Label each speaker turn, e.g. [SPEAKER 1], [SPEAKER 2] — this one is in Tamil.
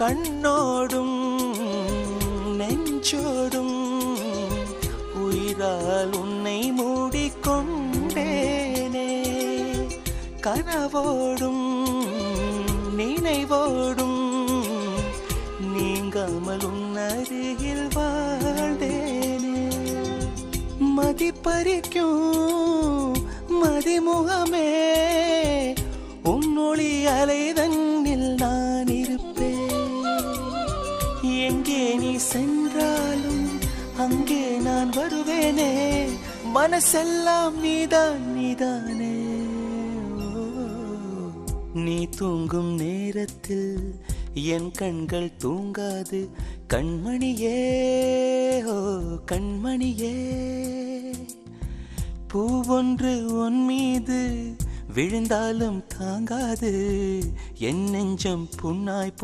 [SPEAKER 1] கண்ணோடும் நெஞ்சோடும் உயிரால் உன்னை மூடிக்கொண்டேனே. கனவோடும் நினைவோடும் நீங்காமல் உன் அருகில் வாழ்ந்தேனே. மதிப்பறிக்கும் மதிமுகமே உன்னொளி அலைதன்னில் நான் இருப்பேன். எங்கே நீ சென்றாலும் அங்கே நான் வருவேனே. மனசெல்லாம் நீதான் நீதானே. நீ தூங்கும் நேரத்தில் என் கண்கள் தூங்காது கண்மணியே. ஓ கண்மணியே, பூவொன்று உன் மீது விழுந்தாலும் தாங்காது என் நெஞ்சம் புண்ணாய்